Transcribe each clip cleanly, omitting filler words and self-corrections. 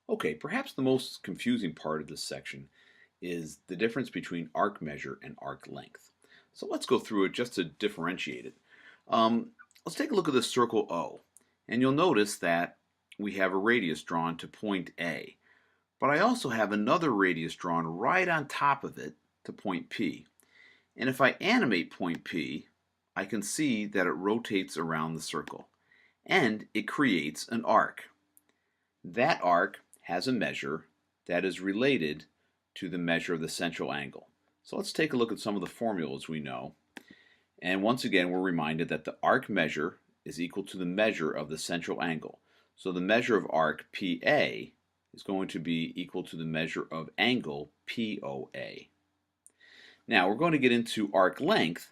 Okay, perhaps the most confusing part of this section is the difference between arc measure and arc length. So let's go through it just to differentiate it. Let's take a look at the circle O, and you'll notice that we have a radius drawn to point A, but I also have another radius drawn right on top of it to point P. And if I animate point P, I can see that it rotates around the circle, and it creates an arc. That arc has a measure that is related to the measure of the central angle. So let's take a look at some of the formulas we know. And once again, we're reminded that the arc measure is equal to the measure of the central angle. So the measure of arc PA is going to be equal to the measure of angle POA. Now we're going to get into arc length,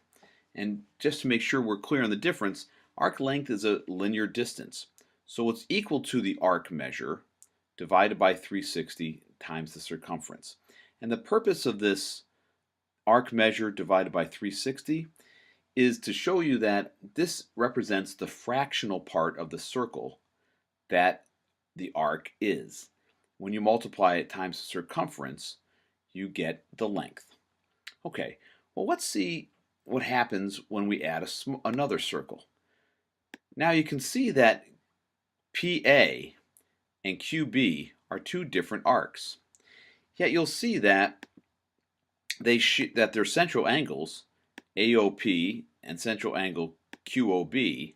and just to make sure we're clear on the difference, arc length is a linear distance. So it's equal to the arc measure divided by 360 times the circumference. And the purpose of this arc measure divided by 360 is to show you that this represents the fractional part of the circle that the arc is. When you multiply it times the circumference, you get the length. Okay, well, let's see what happens when we add another circle. Now you can see that PA and QB are two different arcs. Yet you'll see that that their central angles, AOP and central angle QOB,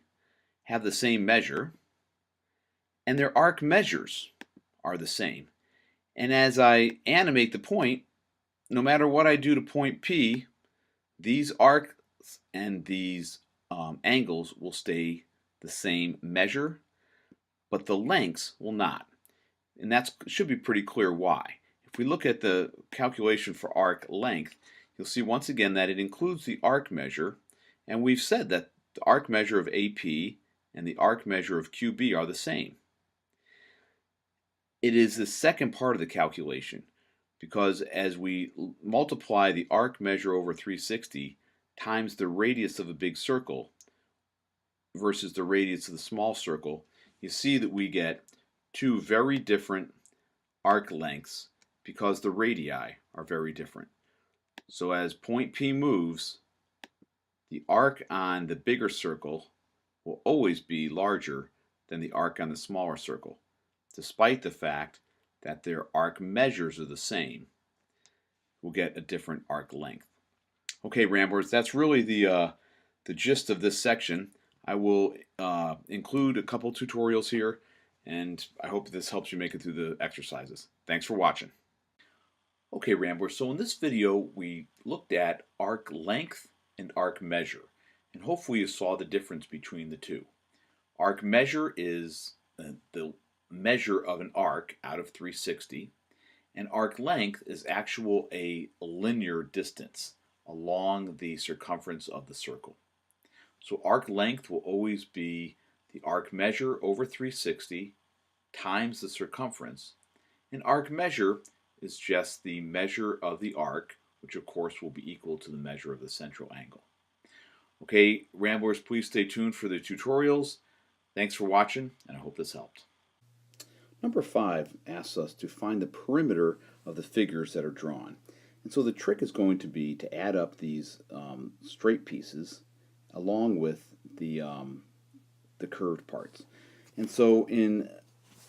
have the same measure, and their arc measures are the same. And as I animate the point, no matter what I do to point P, these arcs and these angles will stay the same measure, but the lengths will not. And that should be pretty clear why. If we look at the calculation for arc length, you'll see once again that it includes the arc measure, and we've said that the arc measure of AP and the arc measure of QB are the same. It is the second part of the calculation, because as we multiply the arc measure over 360 times the radius of a big circle versus the radius of the small circle, you see that we get two very different arc lengths because the radii are very different. So as point P moves, the arc on the bigger circle will always be larger than the arc on the smaller circle, despite the fact that their arc measures are the same. We'll get a different arc length. Okay, Ramblers, that's really the gist of this section. I will include a couple tutorials here, and I hope this helps you make it through the exercises. Thanks for watching. Okay, Ramblers, so in this video we looked at arc length and arc measure, and hopefully you saw the difference between the two. Arc measure is the measure of an arc out of 360, and arc length is a linear distance along the circumference of the circle. So arc length will always be the arc measure over 360 times the circumference, and arc measure is just the measure of the arc, which of course will be equal to the measure of the central angle. Okay, Ramblers, please stay tuned for the tutorials. Thanks for watching, and I hope this helped. Number 5 asks us to find the perimeter of the figures that are drawn. And so the trick is going to be to add up these straight pieces along with the curved parts. And so in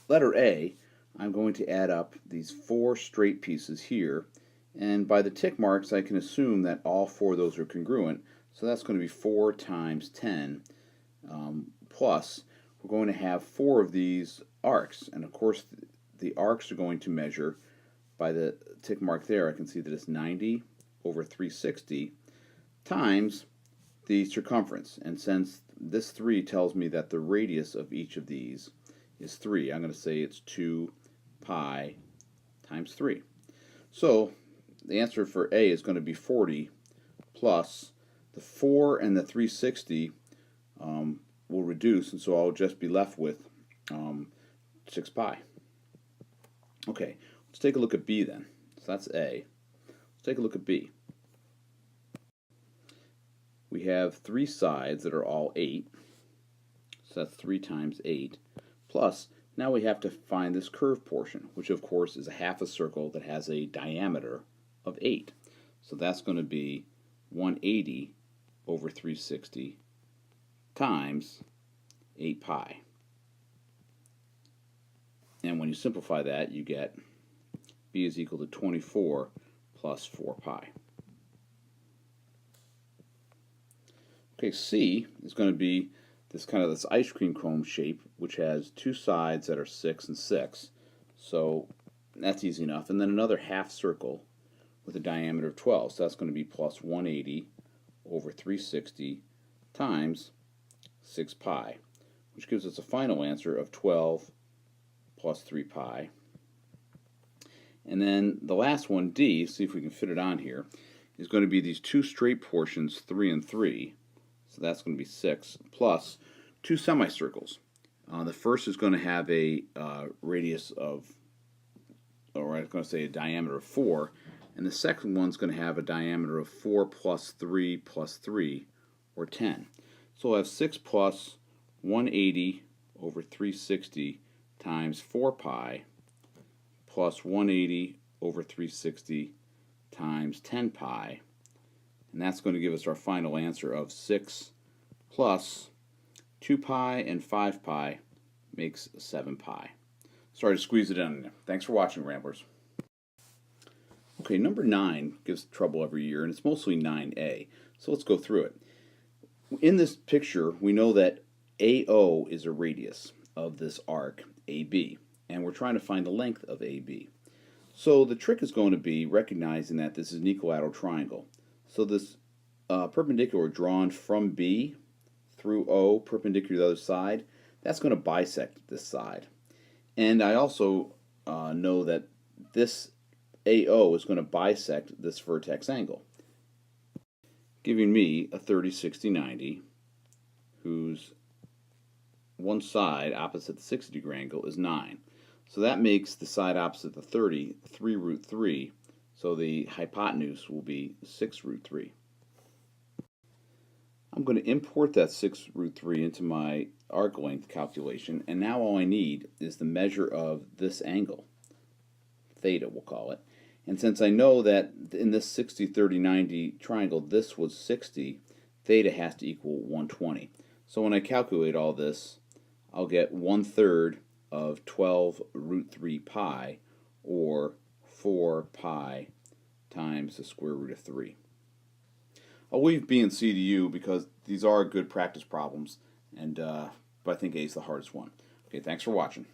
letter A, I'm going to add up these 4 straight pieces here, and by the tick marks I can assume that all 4 of those are congruent, so that's going to be 4 times 10 plus we're going to have 4 of these arcs, and of course the arcs are going to measure by the tick mark there. I can see that it's 90 over 360 times the circumference, and since this 3 tells me that the radius of each of these is 3, I'm going to say it's 2 pi times 3. So the answer for A is going to be 40 plus the 4 and the 360 will reduce, and so I'll just be left with 6 pi. Okay, let's take a look at B then. So that's A. Let's take a look at B. We have 3 sides that are all 8, so that's 3 times 8, plus Now we have to find this curved portion, which of course is a half a circle that has a diameter of 8. So that's going to be 180 over 360 times 8 pi. And when you simplify that, you get b is equal to 24 plus 4 pi. Okay, C is going to be this ice cream cone shape, which has two sides that are 6 and 6. So that's easy enough. And then another half circle with a diameter of 12. So that's going to be plus 180 over 360 times 6 pi, which gives us a final answer of 12 plus 3 pi. And then the last one, D, see if we can fit it on here, is going to be these two straight portions, 3 and 3. So that's going to be 6, plus two semicircles. The first is going to have a radius of, or I'm going to say a diameter of 4, and the second one's going to have a diameter of 4 plus 3 plus 3, or 10. So we'll have 6 plus 180 over 360 times 4 pi plus 180 over 360 times 10 pi. And that's going to give us our final answer of 6 plus 2 pi and 5 pi makes 7 pi. Sorry to squeeze it in there. Thanks for watching, Ramblers. Okay, number 9 gives trouble every year, and it's mostly 9A. So let's go through it. In this picture, we know that AO is a radius of this arc, AB, and we're trying to find the length of AB. So the trick is going to be recognizing that this is an equilateral triangle. So this perpendicular drawn from B through O, perpendicular to the other side, that's going to bisect this side. And I also know that this AO is going to bisect this vertex angle, giving me a 30, 60, 90, whose one side opposite the 60 degree angle is 9. So that makes the side opposite the 30 3 root 3, so the hypotenuse will be 6 root 3. I'm going to import that 6 root 3 into my arc length calculation, and now all I need is the measure of this angle, theta we'll call it. And since I know that in this 60, 30, 90 triangle this was 60, theta has to equal 120. So when I calculate all this, I'll get 1/3 of 12 root 3 pi, or 4 pi times the square root of 3. I'll leave B and C to you because these are good practice problems, and but I think A is the hardest one. Okay, thanks for watching.